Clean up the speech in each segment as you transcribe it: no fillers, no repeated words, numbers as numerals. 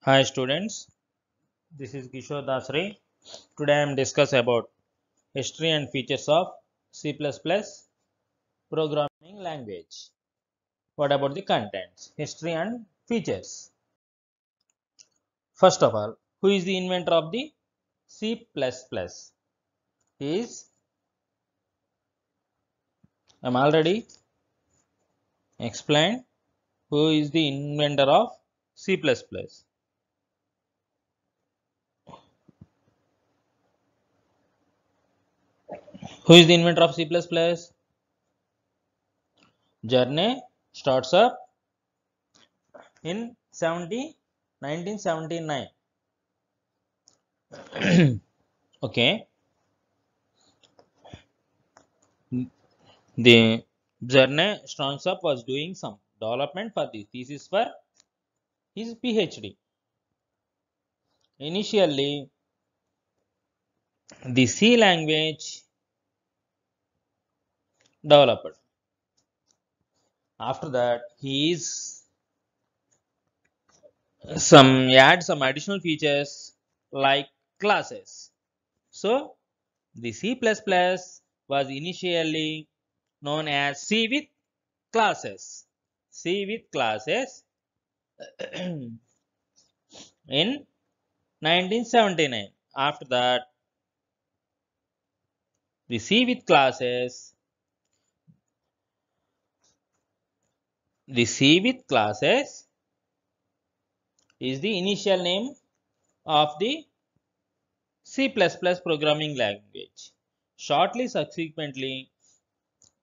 Hi students, this is Kishore Dasre. Today I am discuss about history and features of C++ programming language. What about the contents, history and features? First of all, who is the inventor of the C++? He is, I am already explained who is the inventor of C++. Who is the inventor of C++? Journey starts up in 1979. Okay, the Zerne Strongsup was doing some development for the thesis for his PhD. Initially, the C language developed. After that, he is some additional features like classes. So, the C++ was initially known as C with classes. C with classes in 1979. After that, the C with classes is the initial name of the C++ programming language. Shortly subsequently,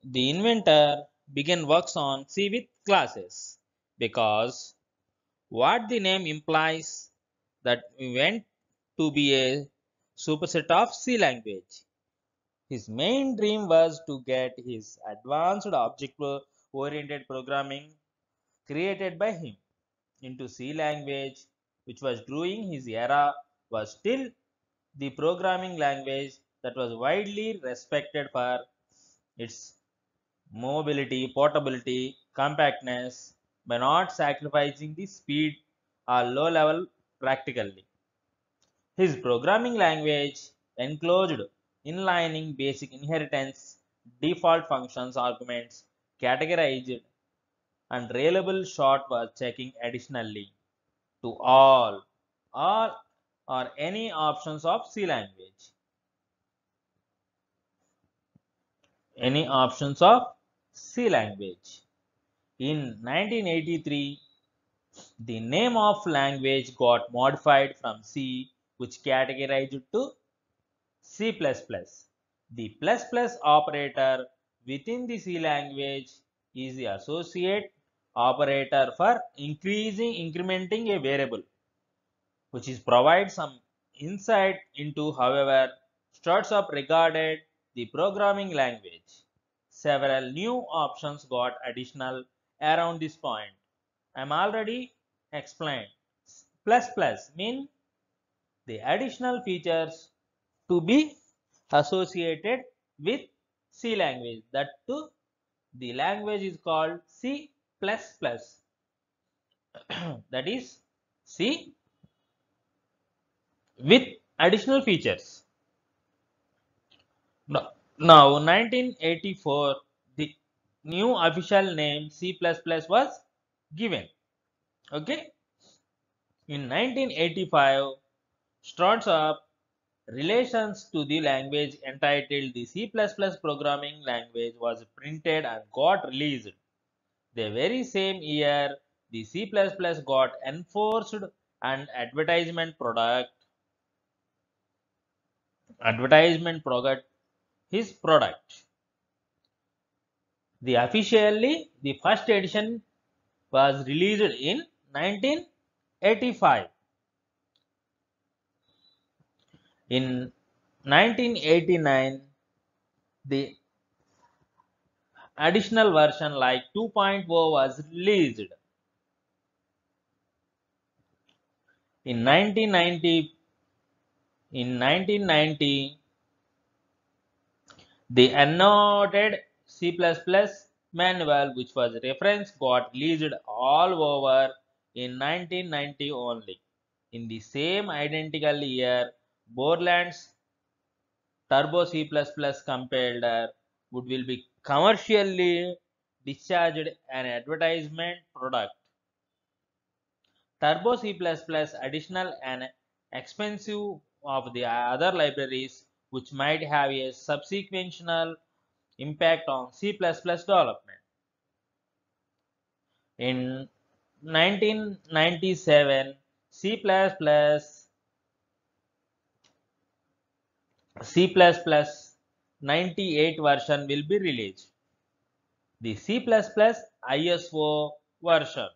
the inventor began works on C with classes because what the name implies that we went to be a superset of C language. His main dream was to get his advanced object-oriented programming created by him into C language, which was during his era was still the programming language that was widely respected for its mobility, portability, compactness by not sacrificing the speed or low level practically. His programming language enclosed inlining basic inheritance, default functions, arguments, categorized and reliable short was checking additionally to all or any options of C language. Any options of C language. In 1983, the name of language got modified from C, which categorized to C++. The plus plus operator within the C language is the associate operator for incrementing a variable, which is provide some insight into however starts up regarded the programming language. Several new options got additional around this point. I'm already explained. Plus plus mean the additional features to be associated with C language. That too, the language is called C++. That is C with additional features. Now 1984, the new official name C++ was given. Okay. In 1985, starts up relations to the language entitled the C++ programming language was printed and got released. The very same year, the C++ got enforced and advertisement product his product. The first edition was released in 1985. In 1989, the additional version like 2.0 was released. In 1990, the annotated C++ manual, which was reference, got released all over in 1990 only. In the same identical year, Borland's Turbo C++ compiler will be commercially discharged an advertisement product. Turbo C++ additional and expensive of the other libraries which might have a subsequential impact on C++ development. In 1997, C++ 98 version will be released. The C++ ISO version,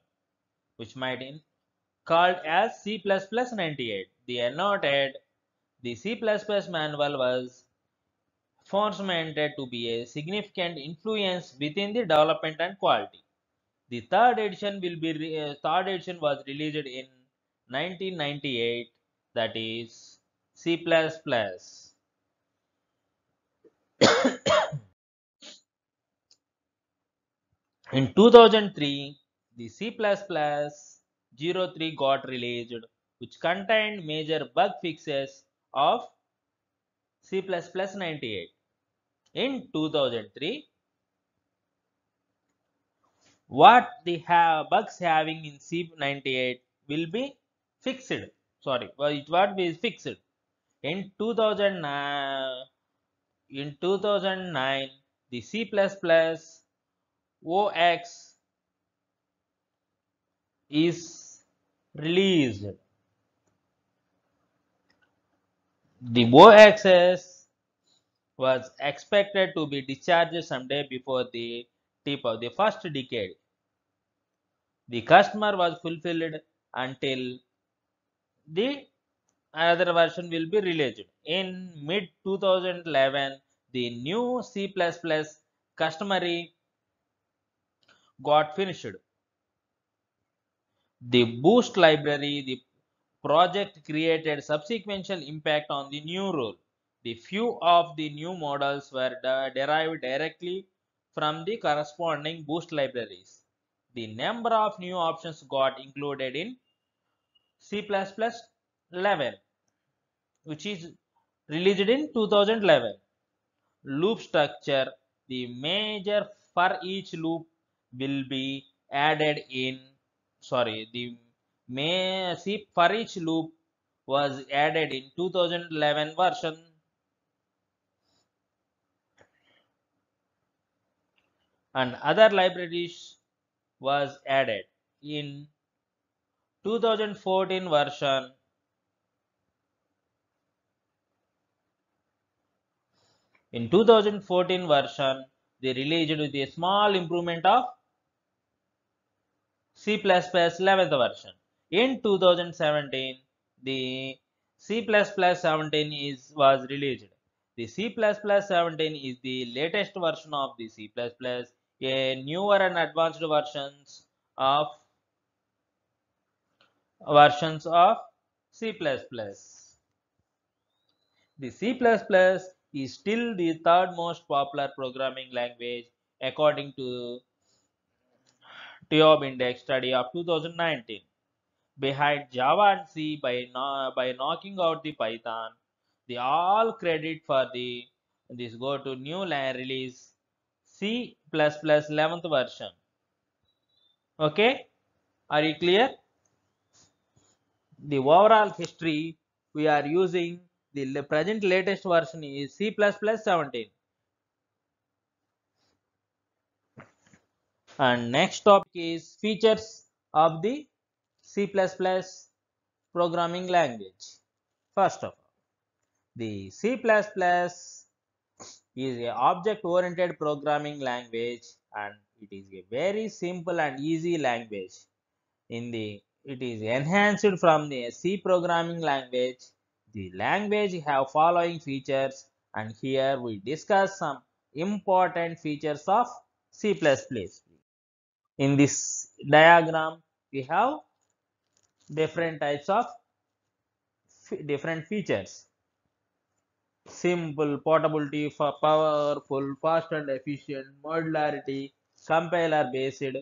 which might be called as C++ 98. The annotated the C++ manual was found to be a significant influence within the development and quality. The third edition was released in 1998, that is C++. In 2003, the C++03 got released, which contained major bug fixes of C++ 98. In 2003, what the bugs having in C98 will be fixed. Sorry, well, it what be fixed. In 2009, the C++ OX is released. The OXS was expected to be discharged someday before the tip of the first decade. The customer was fulfilled until the another version will be released. In mid 2011, the new C++ customary got finished. The Boost library, the project created subsequential impact on the new rule. The few of the new models were derived directly from the corresponding Boost libraries. The number of new options got included in C++ 11, which is released in 2011. Loop structure, the major for each loop will be added in the may for each loop was added in 2011 version. And other libraries was added in 2014 version. In 2014 version, they released with a small improvement of C++ 11th version. In 2017, the C++ 17 was released. The C++ 17 is the latest version of the C++, a newer and advanced versions of C++. The C++ is still the third most popular programming language according to TOB Index study of 2019, behind Java and C by knocking out the Python. The all credit for this go to new release C++ 11th version. Okay, are you clear? The overall history we are using the present latest version is C++ 17. And next topic is features of the C++ programming language. First of all, the C++ is a object-oriented programming language, and it is a very simple and easy language. It is enhanced from the C programming language. The language have following features, and here we discuss some important features of C++. In this diagram, we have different types of different features. Simple, portability, powerful, fast and efficient, modularity, compiler based,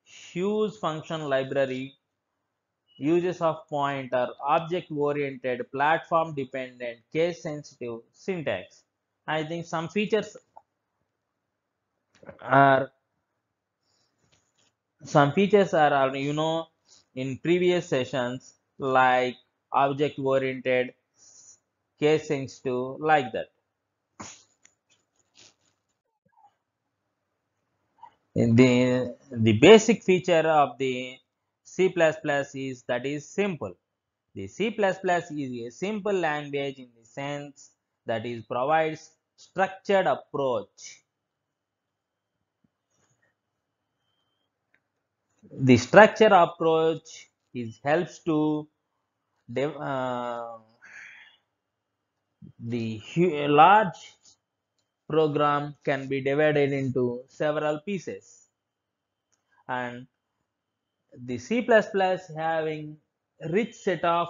huge function library, uses of pointer, object oriented, platform dependent, case sensitive syntax. I think are some features are in previous sessions, like object oriented, case sensitive, like that. The basic feature of the C++ is that is simple. The C++ is a simple language in the sense that it provides structured approach. The structure approach is helps to the large program can be divided into several pieces, and the C++ having rich set of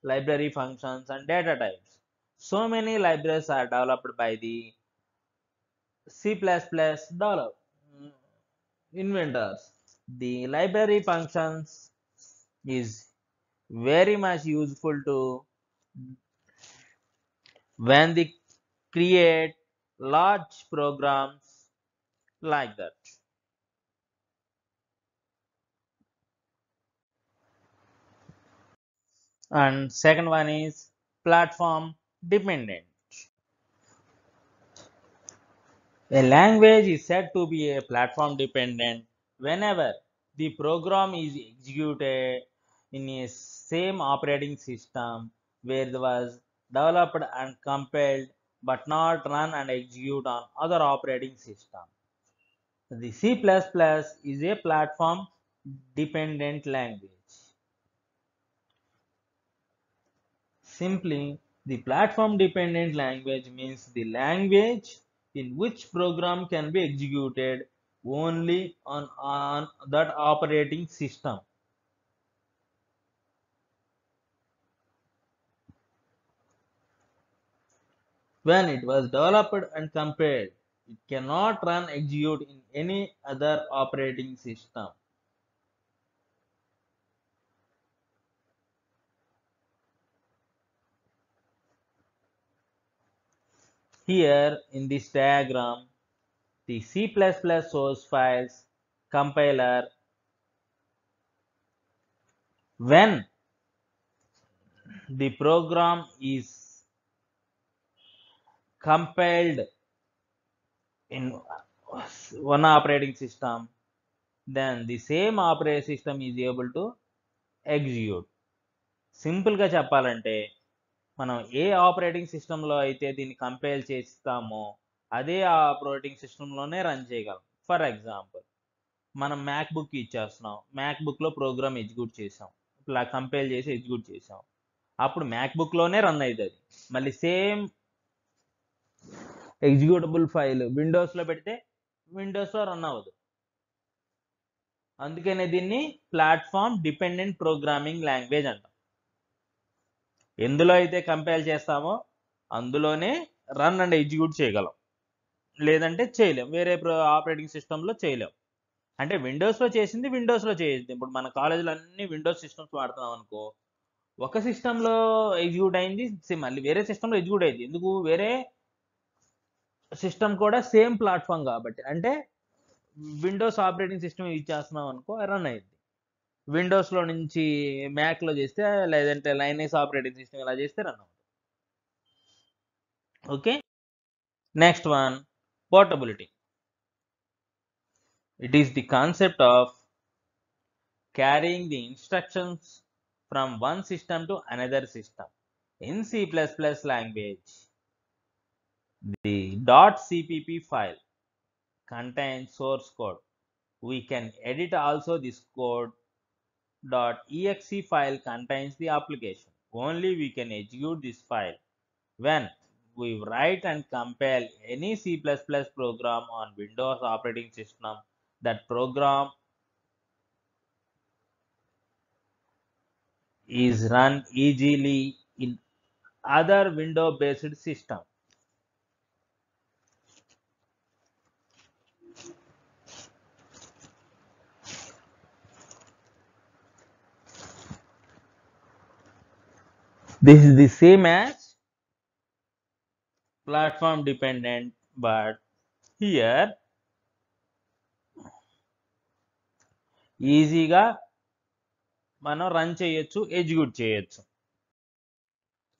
library functions and data types. So many libraries are developed by the C++ develop inventors. The library functions is very much useful to when they create large programs like that. And second one is platform dependent. A language is said to be a platform dependent whenever the program is executed in a same operating system where it was developed and compiled but not run and execute on other operating system. The C++ is a platform dependent language. Simply, the platform dependent language means the language in which program can be executed only on that operating system. When it was developed and compiled, it cannot run execute in any other operating system. Here in this diagram, the C++ source files compiler, when the program is compiled in one operating system, then the same operating system is able to execute. సింపుల్గా చెప్పాలంటే మనం ఏ operating సిస్టంలో అయితే దీన్ని compile చేస్తామో అదే operating సిస్టంలోనే run చేయగలం. For example, మనం మ్యాక్ బుక్ ఇచ్చేస్తున్నాం, మ్యాక్ బుక్లో ప్రోగ్రామ్ ఎగ్జిక్యూట్ చేసాం, ఇట్లా కంపైల్ చేసి ఎగ్జిక్యూట్ చేసాం, అప్పుడు మ్యాక్ బుక్లోనే రన్ అవుతుంది. మళ్ళీ సేమ్ ఎగ్జిక్యూటబుల్ ఫైల్ విండోస్లో పెడితే విండోస్లో రన్ అవ్వదు. అందుకనే దీన్ని ప్లాట్ఫామ్ డిపెండెంట్ ప్రోగ్రామింగ్ లాంగ్వేజ్ అంటాం. ఎందులో అయితే కంపైల్ చేస్తామో అందులోనే రన్ అండ్ ఎగ్జిక్యూట్ చేయగలం, లేదంటే చేయలేం, వేరే ఆపరేటింగ్ సిస్టంలో చేయలేం. అంటే విండోస్లో చేసింది విండోస్లో చేయొద్దు. ఇప్పుడు మన కాలేజీలో అన్ని విండోస్ సిస్టమ్స్ వాడుతున్నాం అనుకో, ఒక సిస్టంలో ఎగ్జిక్యూట్ అయింది మళ్ళీ వేరే సిస్టంలో ఎగ్జిక్యూట్ అయింది. ఎందుకు? వేరే సిస్టమ్ కూడా సేమ్ ప్లాట్ఫామ్ కాబట్టి. అంటే విండోస్ ఆపరేటింగ్ సిస్టమ్ యూజ్ చేస్తున్నాం అనుకో, రన్ అయింది. విండోస్లో నుంచి మ్యాక్లో చేస్తే, లేదంటే లైనస్ ఆపరేటింగ్ సిస్టమ్ ఇలా చేస్తే రన్ అవుతుంది. Okay, next one, portability. It is the concept of carrying the instructions from one system to another system. In C++ language, the .cpp file contains source code. We can edit also this code. .exe file contains the application. Only we can execute this file. When we write and compile any C++ program on Windows operating system, that program is run easily in other window-based system. This is the same as platform dependent, but here ఈజీగా మనం run చేయొచ్చు, execute చేయొచ్చు.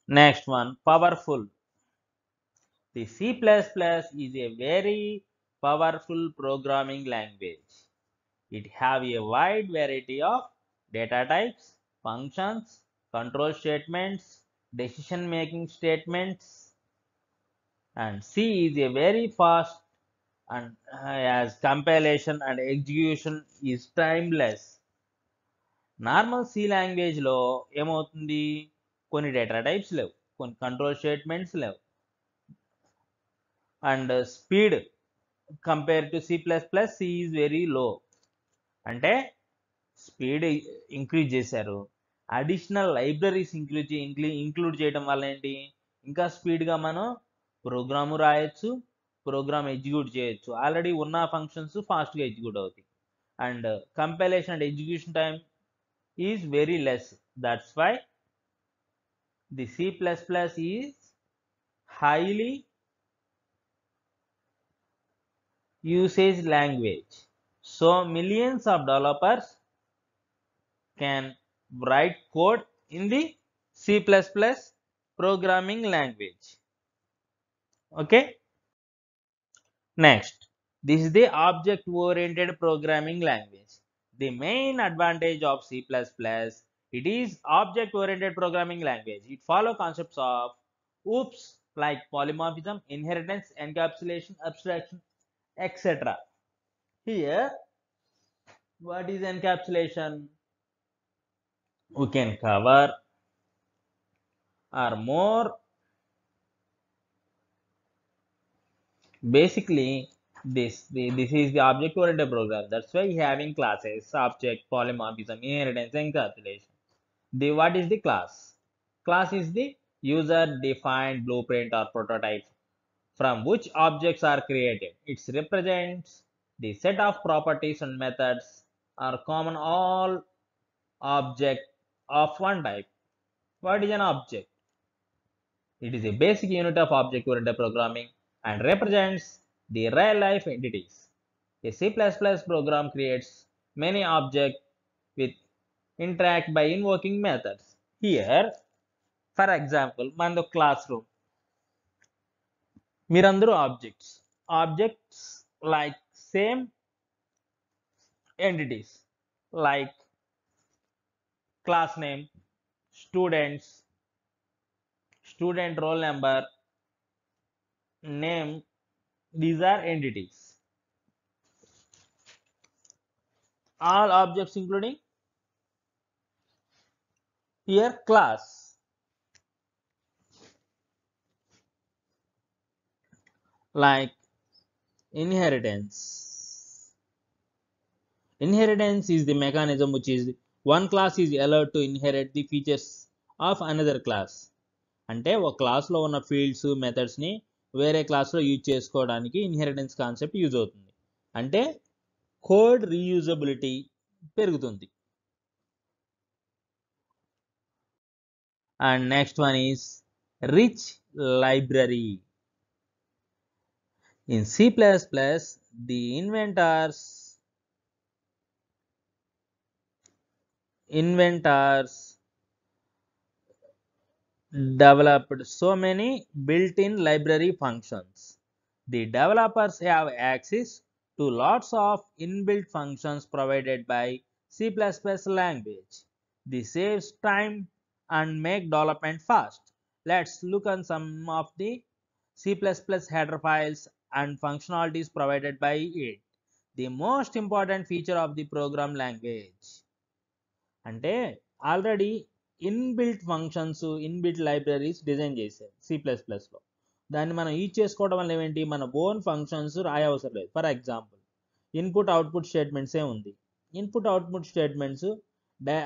Next one, powerful. The C++ is a very powerful programming language. It have a wide variety of data types, functions, control statements, decision making statements, and C is a very fast and as compilation and execution is timeless. Normal C లాంగ్వేజ్లో ఏమవుతుంది, కొన్ని data types లేవు, కొన్ని control statements లేవు, and speed compare to C plus plus C is very low. అంటే speed increase చేశారు, additional libraries include చేయడం వల్ల ఏంటి, ఇంకా స్పీడ్గా మనం ప్రోగ్రాము రాయొచ్చు, ప్రోగ్రామ్ ఎగ్జిక్యూట్ చేయొచ్చు. ఆల్రెడీ ఉన్న ఫంక్షన్స్ ఫాస్ట్గా ఎగ్జిక్యూట్ అవుతాయి. And compilation and execution time is very less. That's why the C++ is highly usage language. So millions of developers can write code in the C++ programming language. Okay. Next, this is the object oriented programming language. The main advantage of C++, it is object oriented programming language. It follows concepts of OOPs like polymorphism, inheritance, encapsulation, abstraction, etc. Here, what is encapsulation? We can cover or more. Basically, this is the object oriented program. That's why having classes, object, polymorphism, inheritance, encapsulation. What is the class? Class is the user defined blueprint or prototype from which objects are created. It represents the set of properties and methods are common all object of one type. What is an object? It is a basic unit of object oriented programming and represents the real life entities. A C++ program creates many objects with interact by invoking methods. Here, for example, మన class room, మీరందరూ objects like same entities like class name, student roll number, name, these are entities. All objects including here class. Like inheritance. Inheritance is the mechanism which is one class is allowed to inherit the features of another class. అంటే ఒక క్లాస్లో ఉన్న fields మెథడ్స్ని వేరే క్లాస్లో use చేసుకోవడానికి inheritance concept use అవుతుంది. అంటే code reusability పెరుగుతుంది. And next one is rich library. In C++, the inventors developed so many built-in library functions. The developers have access to lots of inbuilt functions provided by C++ language. This saves time and make development fast. Let's look at some of the C++ header files and functionalities provided by it. The most important feature of the program language. అంటే already inbuilt functions, inbuilt libraries design చేశారు C++లో. దాన్ని మనం use చేసుకోవడం వల్ల ఏమేంటి, మన own functions రాయవసరం లేదు. For example input output స్టేట్మెంట్సే ఉంది. Input output statements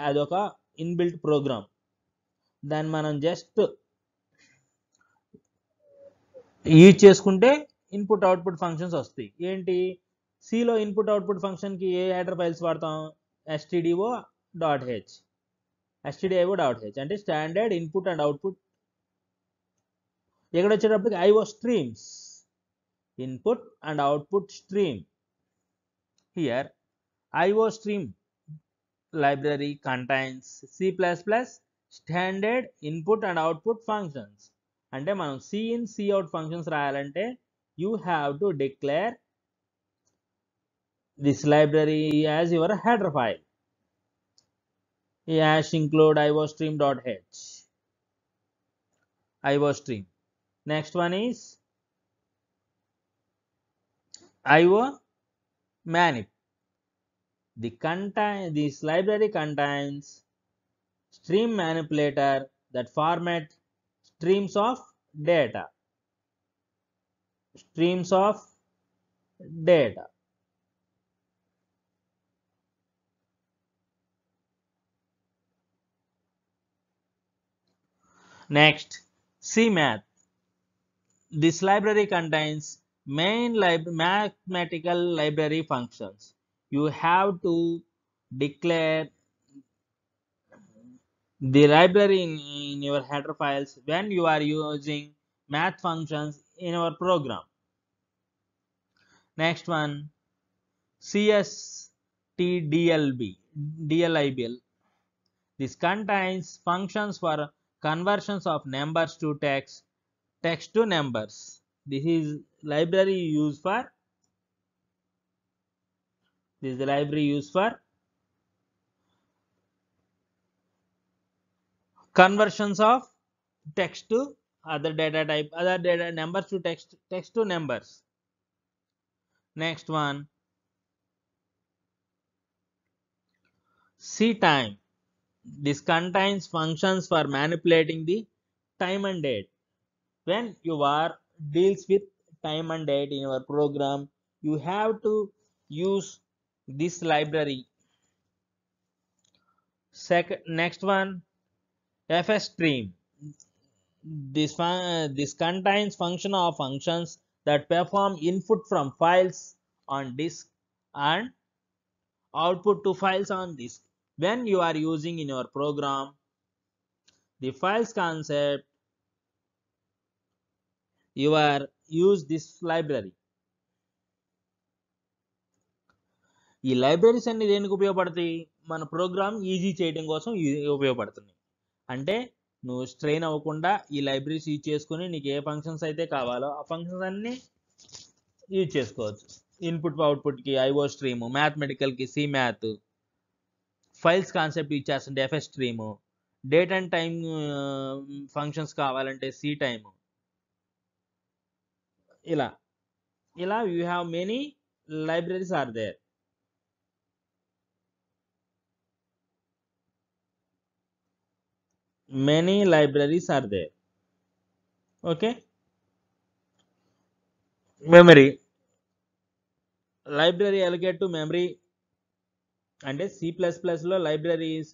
అదొక ఇన్బిల్ట్ ప్రోగ్రామ్. దాన్ని మనం జస్ట్ యూజ్ చేసుకుంటే ఇన్పుట్ అవుట్పుట్ ఫంక్షన్స్ వస్తాయి. ఏంటి, సిలో ఇన్పుట్ అవుట్పుట్ ఫంక్షన్కి ఏ హెడర్ ఫైల్స్ వాడతాం, stdio.h. stdio.h అంటే స్టాండర్డ్ ఇన్పుట్ అండ్ అవుట్పుట్. ఇక్కడ వచ్చేటప్పటికి IO streams, input and output stream. Here IO stream library contains C++ standard input and output functions. అంటే మనం cin cout functions రాయాలంటే you have to declare this library as your header file. #include iostream.h, iostream. Next one is IO manip. This library contains stream manipulator that format streams of data. Next, CMath. This library contains main mathematical library functions. You have to declare the library in your header files when you are using math functions in your program. Next one, DLIBL. This contains functions for conversions of numbers to text to numbers. This is library used for conversions of text to other data type, numbers to text to numbers. Next one, CTime. This contains functions for manipulating the time and date. When you are deals with time and date in your program, you have to use this library. Next one, FSStream. This contains functions that perform input from files on disk and output to files on disk. When you are using in your program the files concept, you are use this library. ఈ libraries అన్ని దేనికి ఉపయోగపడతాయి? మన programme easy చేయడం కోసం ఉపయోగపడుతున్నాయి. అంటే నువ్వు స్ట్రెయిన్ అవ్వకుండా ఈ లైబ్రరీస్ యూజ్ చేసుకుని నీకు ఏ ఫంక్షన్స్ అయితే కావాలో ఆ ఫంక్షన్స్ అన్ని యూజ్ చేసుకోవచ్చు. ఇన్పుట్ అవుట్పుట్కి IO స్ట్రీమ్, మ్యాథమెటికల్కి CMath, ఫైల్స్ కాన్సెప్ట్ యూజ్ చేస్తుంటే FSStream, date and time functions కావాలంటే CTime. ఇలా you have many libraries are there. Many libraries are there. Okay. Memory. Library allocate to memory. అంటే C++లో libraries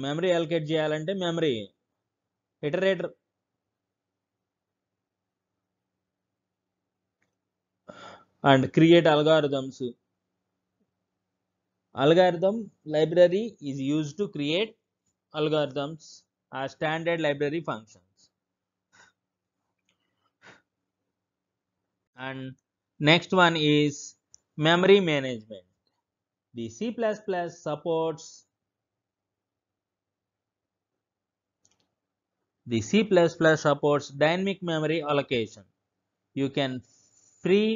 memory allocate చేయాలంటే memory iterator and create algorithms. Algorithm library is used to create algorithms as standard library functions. And next one is memory management. The C++ supports dynamic memory allocation. You can free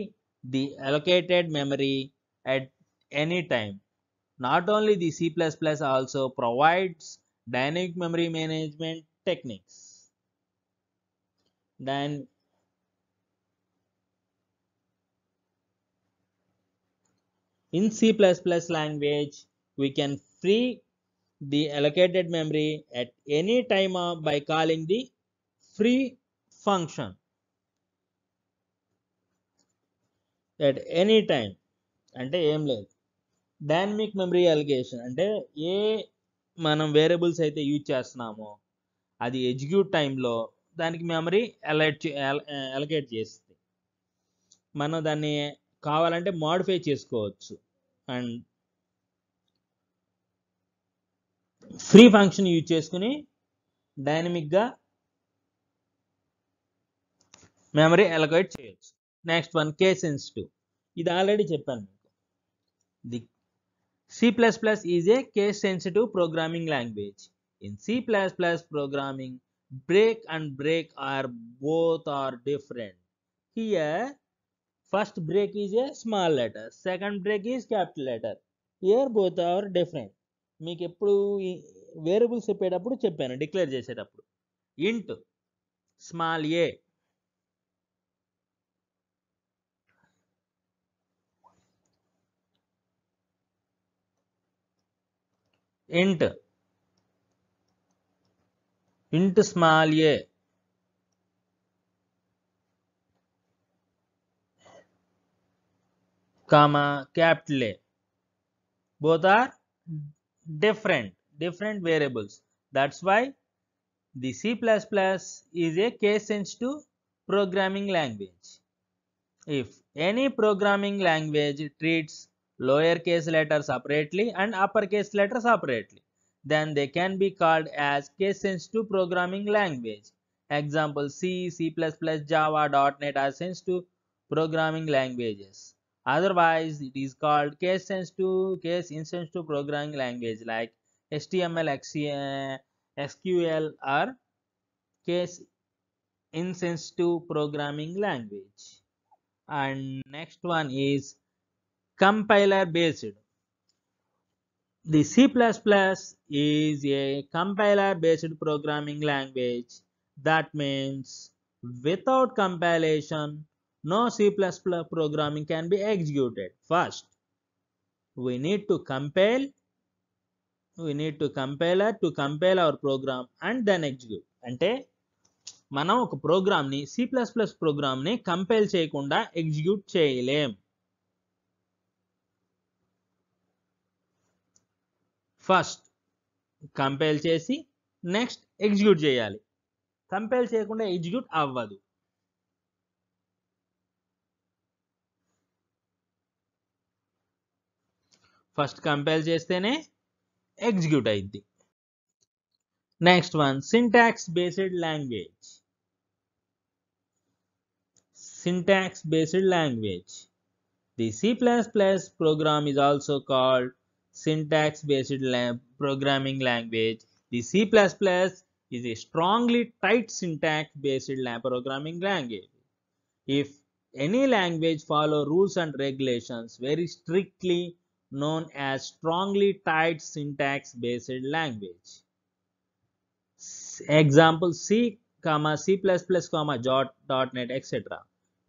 the allocated memory at any time. Not only the C++ also provides dynamic memory management techniques. In C++ language, we can free the allocated memory at any time by calling the free function. At any time అంటే ఏం లేదు. Dynamic memory allocation అంటే ఏ మనం variables అయితే use చేస్తున్నామో అది execute టైంలో దానికి మెమరీ అలొకేట్ చేస్తుంది. మనం దాన్ని కావాలంటే మోడిఫై చేసుకోవచ్చు. అండ్ ఫ్రీ ఫంక్షన్ యూజ్ చేసుకుని డైనమిక్గా మెమరీ అలొకేట్ చేయొచ్చు. Next one case sensitive. ఇది ఆల్రెడీ చెప్పాను మీకు. The C++ is a case-sensitive programming language. In C++ programming, break and break are both are different. Here, first break is a small letter, second break is capital letter. Here both are different. మీకు ఎప్పుడు variables చెప్పేటప్పుడు చెప్పాను, declare చేసేటప్పుడు ఇంట్ small A int small a comma capital A, both are different variables. That's why the C++ is a case sensitive programming language. If any programming language treats lowercase letters separately and uppercase letters separately, then they can be called as case sensitive programming language. Example: C, C++, Java, .NET are sensitive programming languages. Otherwise, it is called case insensitive programming language like HTML, SQL or case insensitive programming language. And next one is compiler based. The C++ is a compiler based programming language. That means without compilation no C++ programming can be executed. First we need to compile to compile our program and then execute. అంటే మనం ఒక ప్రోగ్రామ్ని C++ ప్రోగ్రామ్ని compile చేయకుండా execute చేయలేం. First compile చేసి next execute చేయాలి. Compile చేయకుండా ఎగ్జిక్యూట్ అవ్వదు. ఫస్ట్ కంపైల్ చేస్తేనే ఎగ్జిక్యూట్ అయింది. Next one syntax based language. The C++ program is also called syntax based programming language. The C++ is a strongly tight syntax based programming language. If any language follow rules and regulations very strictly, known as strongly tight syntax based language. Example: C, C++, .NET, etc.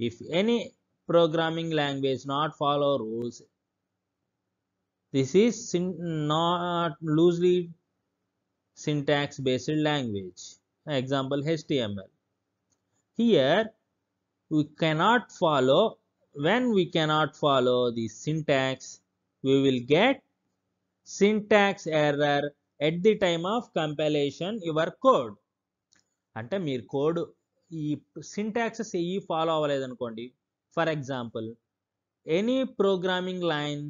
If any programming language not follow rules, this is not loosely syntax based language. Example: HTML. Here we cannot follow, when we cannot follow the syntax, we will get syntax error at the time of compilation your code. అంటే మీరు code ఈ syntaxes ఏ follow అవ్వలేదు అనుకోండి. For example, any programming line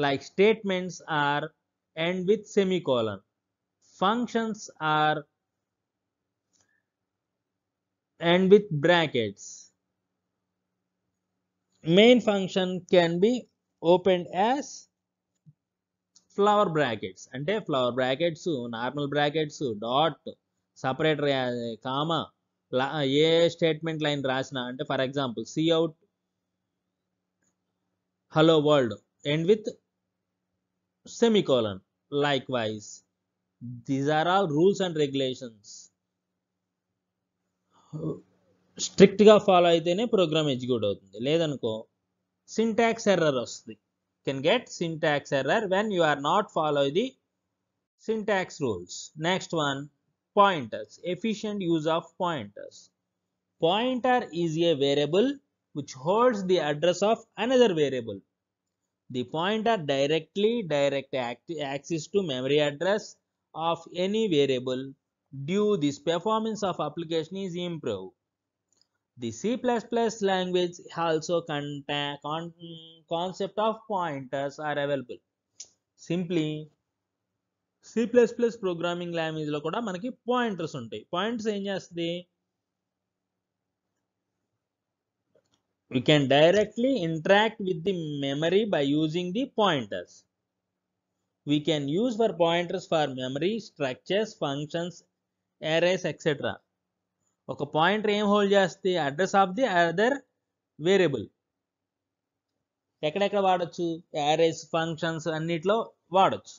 like statements are end with semicolon, functions are end with brackets, main function can be opened as flower brackets. అంటే flower brackets, normal brackets, dot, separator, comma, ఏ statement line రాసినా, అంటే for example Cout hello world end with semicolon. Likewise, these are all rules and regulations. Strict గా follow అయితేనే programme execute అవుతుంది, లేదనుకో syntax error వస్తుంది. Can get syntax error when you are not follow the syntax rules. Next one, pointers. Efficient use of pointers. Pointer is a variable which holds the address of another variable. The pointer direct access to memory address of any variable. Due this performance of application is improved. The C++ language also concept of pointers are available. Simply C++ programming లాంగ్వేజ్లో కూడా మనకి pointers ఉంటాయి. Pointers ఏం చేస్తుంది? We can directly interact with the memory by using the pointers. We can use for pointers for memory, structures, functions, arrays, etc. ఒక pointer ఏం hold చేస్తుంది? Address of the other variable. ఎక్కడెక్కడ వాడచ్చు? arrays, functions అన్నిట్లో వాడచ్చు.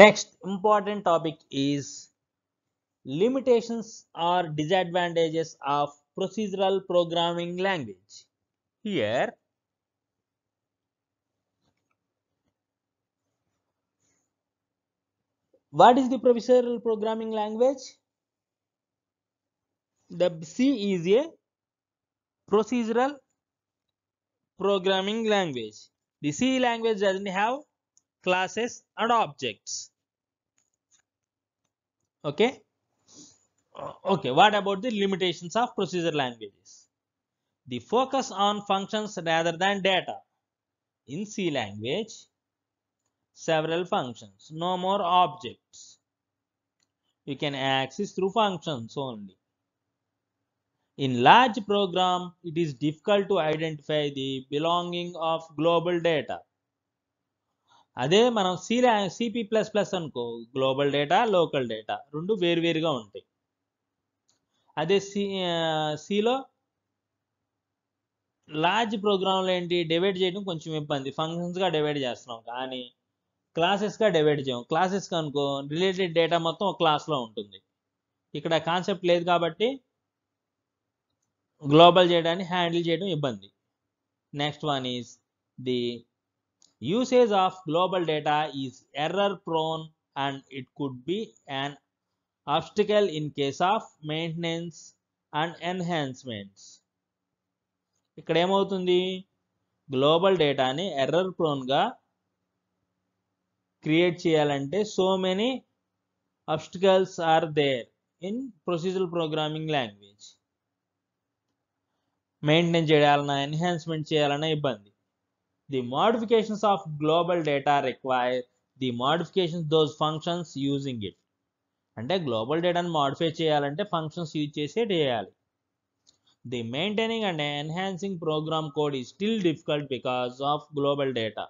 Next important topic is limitations or disadvantages of procedural programming language. Here, what is the procedural programming language? The C is a procedural programming language. The C language doesn't have classes and objects. Okay. Okay, what about the limitations of procedural languages? The focus on functions rather than data. In C language, several functions, no more objects. You can access through functions only. In large program, it is difficult to identify the belonging of global data. అదే మనం C++ అనుకో, global data, local data రెండు వేరువేరుగా ఉంటాయి. అదే సిలో large ప్రోగ్రాంలో ఏంటి, డివైడ్ చేయడం కొంచెం ఇబ్బంది. ఫంక్షన్స్గా డివైడ్ చేస్తున్నాం కానీ క్లాసెస్గా డివైడ్ చేయం. క్లాసెస్గా అనుకో రిలేటెడ్ డేటా మొత్తం ఒక క్లాస్లో ఉంటుంది. ఇక్కడ కాన్సెప్ట్ లేదు కాబట్టి గ్లోబల్ చేయడాన్ని హ్యాండిల్ చేయడం ఇబ్బంది. Next one is the usage of global data is error prone and it could be an obstacle in case of maintenance and enhancements. ఇక్కడ ఏమవుతుంది, గ్లోబల్ డేటాని ఎర్రర్ ప్రోన్గా క్రియేట్ చేయాలంటే so many obstacles are there in procedural programming language. Maintenance చేయాలన్నా enhancement చేయాలన్నా ఇబ్బంది. The modifications of global data require the modifications those functions using it. అంటే global డేటాను మోడిఫై చేయాలంటే ఫంక్షన్స్ యూజ్ చేసే చేయాలి. The maintaining and enhancing programme code is still difficult because of global data.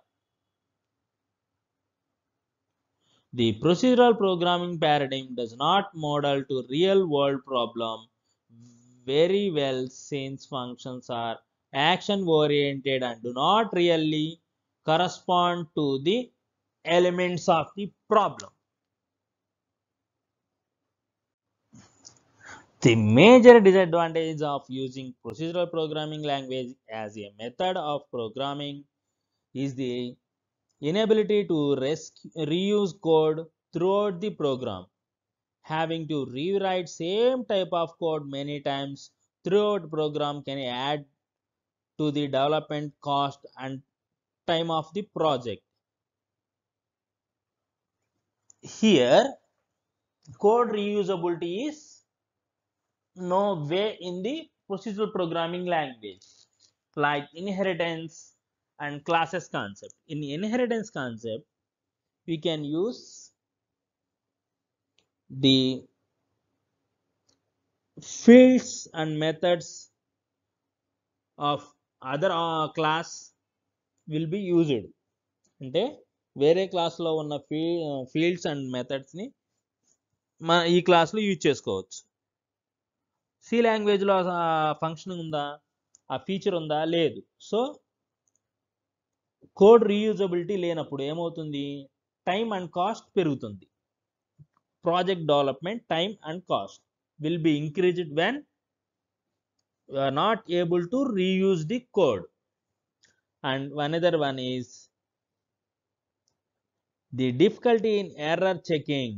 The procedural programming paradigm does not model to real world problem very well since functions are action oriented and do not really correspond to the elements of the problem. The major disadvantage of using procedural programming language as a method of programming is the inability to reuse code throughout the program. Having to rewrite same type of code many times throughout program can add to the development cost and time of the project. Here, code reusability is no way in the procedural programming language, like inheritance and classes concept. In inheritance concept, we can use the fields and methods of other class will be used. అంటే వేరే క్లాస్లో ఉన్న fields and మెథడ్స్ని మన ఈ క్లాస్లో use చేసుకోవచ్చు. C లాంగ్వేజ్లో function ఉందా, ఆ ఫీచర్ ఉందా, లేదు. సో కోడ్ రీయూజబిలిటీ లేనప్పుడు ఏమవుతుంది, టైం అండ్ కాస్ట్ పెరుగుతుంది. Project development time and cost will be increased when you are not able to reuse the code. And another one is the difficulty in error checking.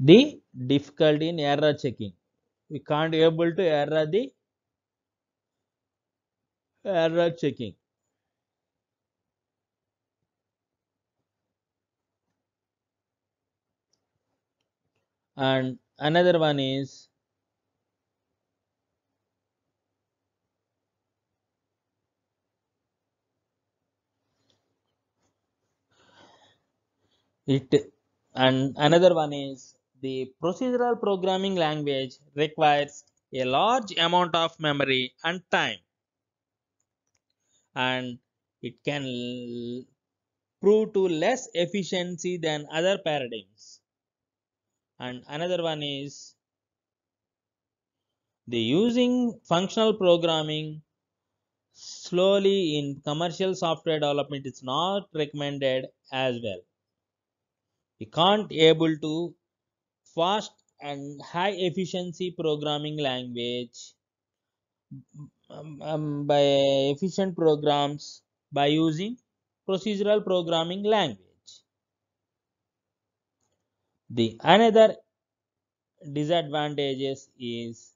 The difficulty in error checking. We can't able to error checking. And another one is it and another one is the procedural programming language requires a large amount of memory and time, and it can prove to less efficiency than other paradigms. And another one is the using functional programming slowly in commercial software development is not recommended as well. We can't able to fast and high efficiency programming language by efficient programs by using procedural programming language. The another disadvantages is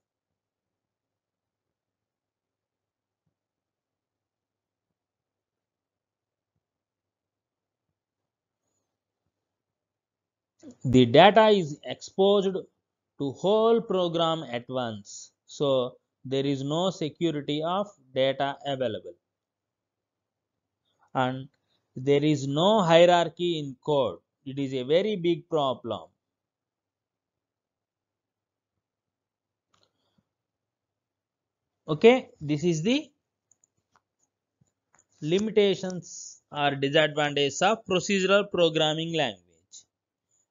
the data is exposed to whole program at once, so there is no security of data available, and there is no hierarchy in code. It is a very big problem. Okay, this is the limitations or disadvantages of procedural programming language.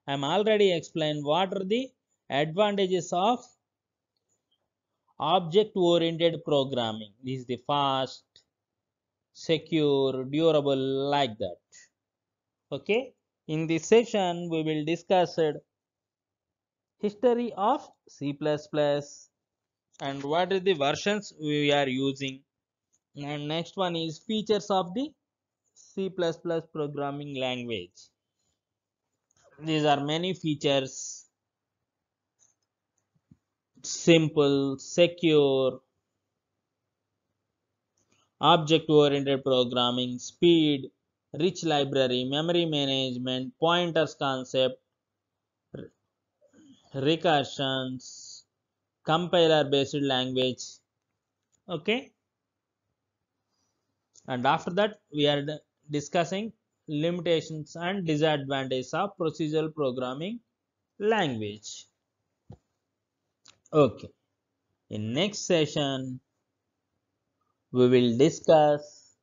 I am already explained what are the advantages of object oriented programming. This is the fast, secure, durable, like that. Okay, in this session we will discuss history of C++ and what are the versions we are using, and next one is features of the C++ programming language. These are many features: simple, secure, object oriented programming, speed, rich library, memory management, pointers concept, recursions, compiler based language. Okay, and after that we are discussing limitations and disadvantages of procedural programming language. Okay, in next session we will discuss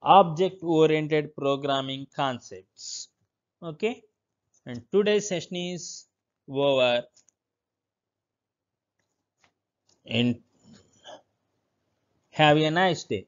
object oriented programming concepts. Okay, and today's session is over, and have a nice day.